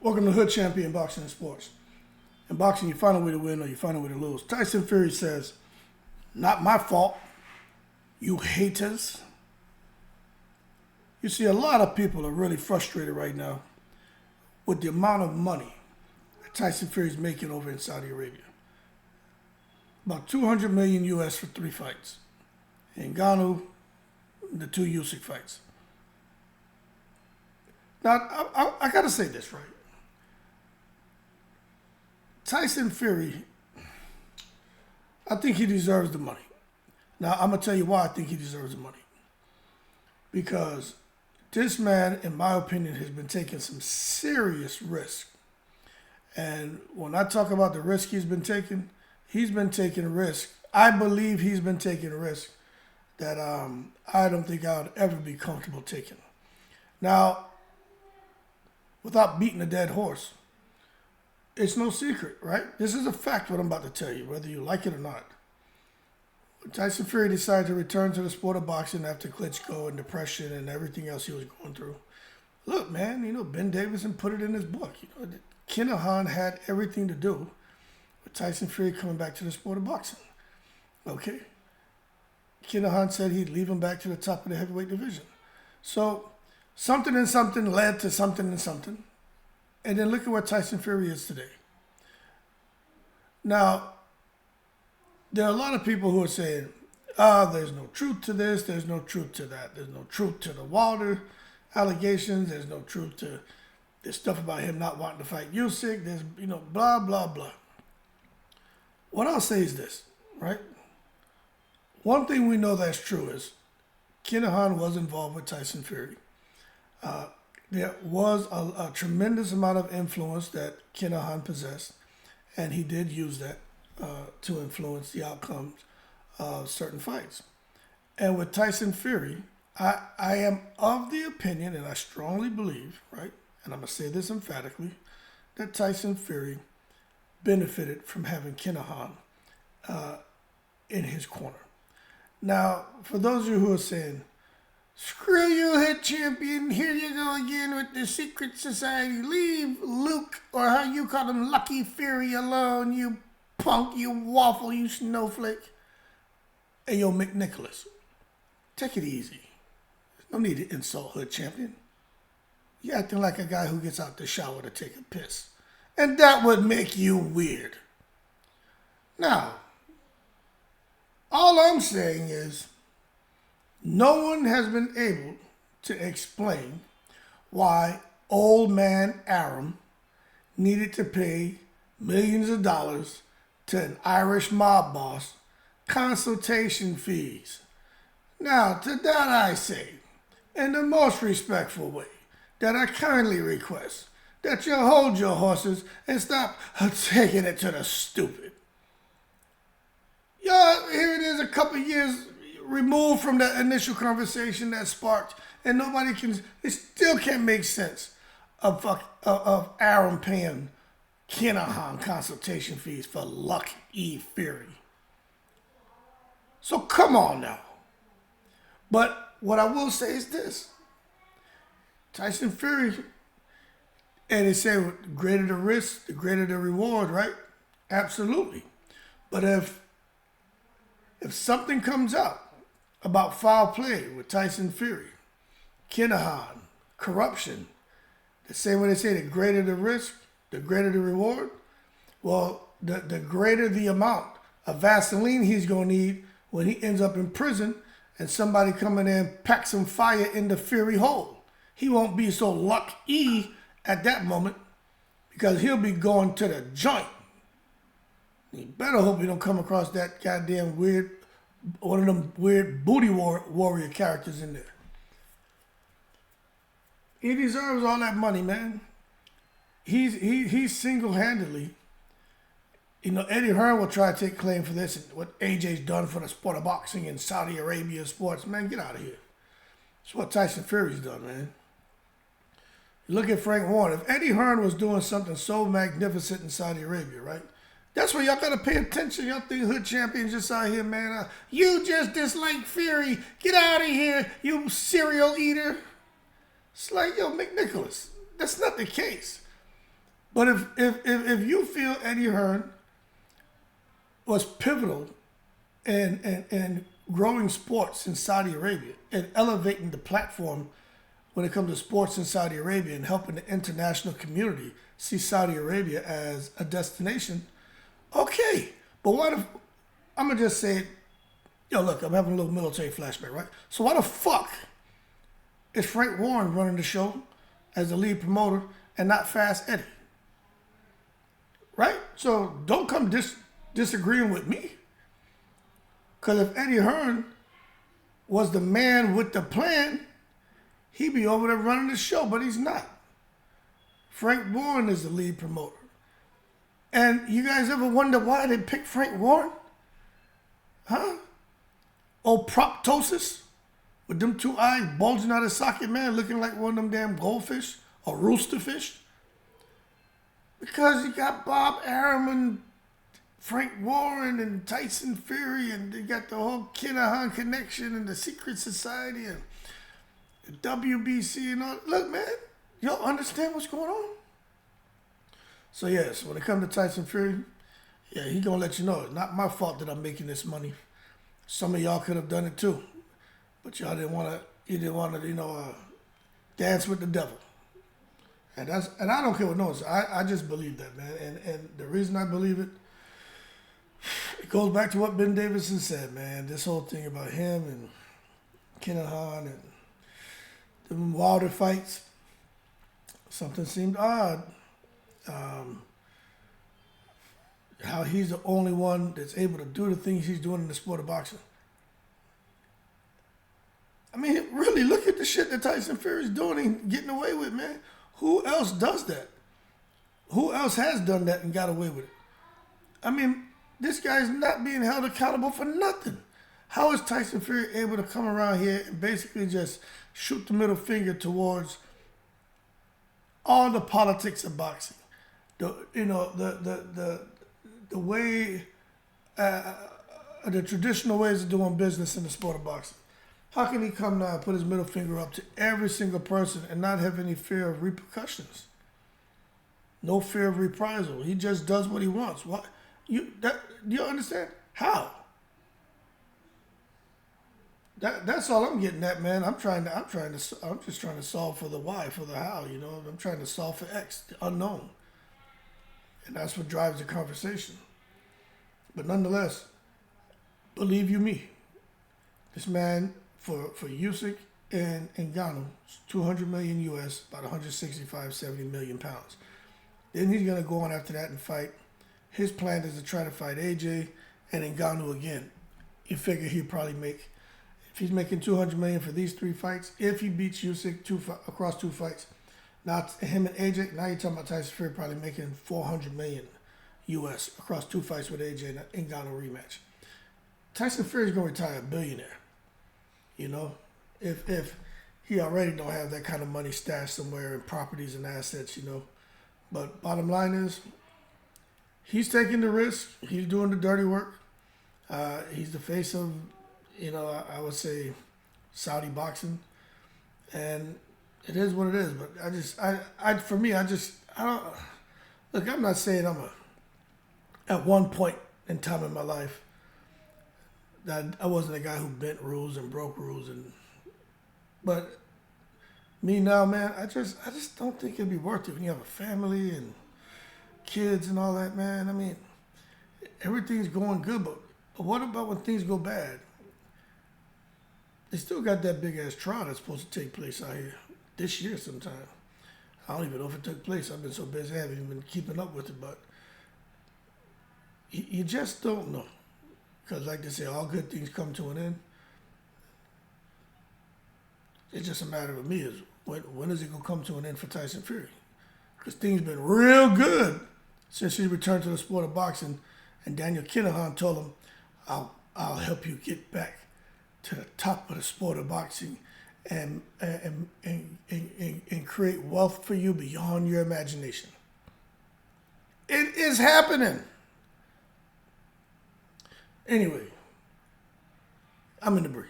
Welcome to Hood Champion Boxing and Sports. In boxing, you find a way to win or you find a way to lose. Tyson Fury says, "Not my fault, you haters." You see, a lot of people are really frustrated right now with the amount of money that Tyson Fury is making over in Saudi Arabia. About 200 million US for 3 fights. And Ngannou, the 2 Usyk fights. Now, I got to say this, right? Tyson Fury, I think he deserves the money. Now, I'm going to tell you why I think he deserves the money. Because this man, in my opinion, has been taking some serious risk. And when I talk about the risk he's been taking a risk. I believe he's been taking a risk that I don't think I would ever be comfortable taking. Now, without beating a dead horse, it's no secret, right? This is a fact what I'm about to tell you, whether you like it or not. When Tyson Fury decided to return to the sport of boxing after Klitschko and depression and everything else he was going through. Look, man, Ben Davison put it in his book. Kinahan had everything to do with Tyson Fury coming back to the sport of boxing. Okay? Kinahan said he'd leave him back to the top of the heavyweight division. So, something and something led to something and something. And then look at what Tyson Fury is today. Now, there are a lot of people who are saying, there's no truth to this, there's no truth to that, there's no truth to the Wilder allegations, there's no truth to this stuff about him not wanting to fight Usyk, there's, blah, blah, blah. What I'll say is this, right? One thing we know that's true is Kinahan was involved with Tyson Fury. There was a tremendous amount of influence that Kinahan possessed, and he did use that to influence the outcomes of certain fights. And with Tyson Fury, I am of the opinion, and I strongly believe, right, and I'm going to say this emphatically, that Tyson Fury benefited from having Kinahan in his corner. Now, for those of you who are saying, "Screw you, head champion, here you go again with the secret society. Leave Luke, or how you call him, Lucky Fury alone, you punk, you waffle, you snowflake." Hey, yo, McNicholas, take it easy. There's no need to insult Hood Champion. You're acting like a guy who gets out the shower to take a piss. And that would make you weird. Now, all I'm saying is, no one has been able to explain why old man Arum needed to pay millions of dollars to an Irish mob boss consultation fees. Now, to that I say, in the most respectful way, that I kindly request that you hold your horses and stop taking it to the stupid. Y'all, here it is a couple years removed from that initial conversation that sparked, and it still can't make sense of Aaron paying Kinahan consultation fees for Lucky Fury. So come on now. But what I will say is this. Tyson Fury, and they say the greater the risk, the greater the reward, right? Absolutely. But if something comes out about foul play with Tyson Fury, Kinahan, corruption, the same way they say the greater the risk, the greater the reward, well, the greater the amount of Vaseline he's going to need when he ends up in prison and somebody come in there and pack some fire in the Fury hole. He won't be so lucky at that moment because he'll be going to the joint. You better hope you don't come across that goddamn one of them weird booty warrior characters in there. He deserves all that money, man. He's single-handedly. Eddie Hearn will try to take claim for this and what AJ's done for the sport of boxing in Saudi Arabia sports. Man, get out of here. That's what Tyson Fury's done, man. You look at Frank Warren. If Eddie Hearn was doing something so magnificent in Saudi Arabia, right? That's where y'all got to pay attention. Y'all think Hood Champions just out here, man. You just dislike Fury. Get out of here, you cereal eater. It's like, yo, McNicholas, that's not the case. But if you feel Eddie Hearn was pivotal in growing sports in Saudi Arabia and elevating the platform when it comes to sports in Saudi Arabia and helping the international community see Saudi Arabia as a destination, okay. But what if, I'm going to just say it, yo, look, I'm having a little military flashback, right? So why the fuck is Frank Warren running the show as the lead promoter and not Fast Eddie? Right? So don't come disagreeing with me. Because if Eddie Hearn was the man with the plan, he'd be over there running the show, but he's not. Frank Warren is the lead promoter. And you guys ever wonder why they picked Frank Warren? Huh? Oh, proptosis? With them two eyes bulging out his socket, man, looking like one of them damn goldfish or roosterfish? Because you got Bob Arum and Frank Warren and Tyson Fury, and you got the whole Kinahan connection and the secret society and the WBC and all. Look, man, y'all understand what's going on? So, yes, when it comes to Tyson Fury, yeah, he going to let you know it's not my fault that I'm making this money. Some of y'all could have done it too, but y'all didn't want to, dance with the devil. And I don't care what no one says. I just believe that, man. And the reason I believe it, it goes back to what Ben Davidson said, man. This whole thing about him and Kinahan and the Wilder fights, something seemed odd. How he's the only one that's able to do the things he's doing in the sport of boxing. I mean, really, look at the shit that Tyson Fury's doing and getting away with, man. Who else does that? Who else has done that and got away with it? I mean, this guy's not being held accountable for nothing. How is Tyson Fury able to come around here and basically just shoot the middle finger towards all the politics of boxing? The way, the traditional ways of doing business in the sport of boxing. How can he come now and put his middle finger up to every single person and not have any fear of repercussions? No fear of reprisal. He just does what he wants. What do you understand? How? That's all I'm getting at, man. I'm just trying to solve for the why, for the how. I'm trying to solve for X, the unknown, and that's what drives the conversation. But nonetheless, believe you me, this man for Usyk and Ngannou, 200 million US, about 165, 70 million pounds. Then he's gonna go on after that and fight. His plan is to try to fight AJ and Ngannou again. You figure he'll probably make, if he's making 200 million for these 3 fights, if he beats Usyk across 2 fights, now him and AJ, now you're talking about Tyson Fury probably making 400 million US across 2 fights with AJ and Ngannou rematch. Tyson Fury's gonna retire a billionaire. If he already don't have that kind of money stashed somewhere in properties and assets, But bottom line is, he's taking the risk. He's doing the dirty work. He's the face of, I would say, Saudi boxing, and it is what it is. But I don't look. I'm not saying at one point in time in my life that I wasn't a guy who bent rules and broke rules, but me now, man, I just don't think it'd be worth it when you have a family and kids and all that, man. I mean, everything's going good, but what about when things go bad? They still got that big ass trial that's supposed to take place out here this year sometime. I don't even know if it took place. I've been so busy, I haven't even been keeping up with it, but you just don't know. Because like they say, all good things come to an end. It's just a matter of me is when is it going to come to an end for Tyson Fury? Because things been real good since he returned to the sport of boxing, and Daniel Kinahan told him, I'll help you get back to the top of the sport of boxing and create wealth for you beyond your imagination. It is happening. Anyway, I'm in the breeze.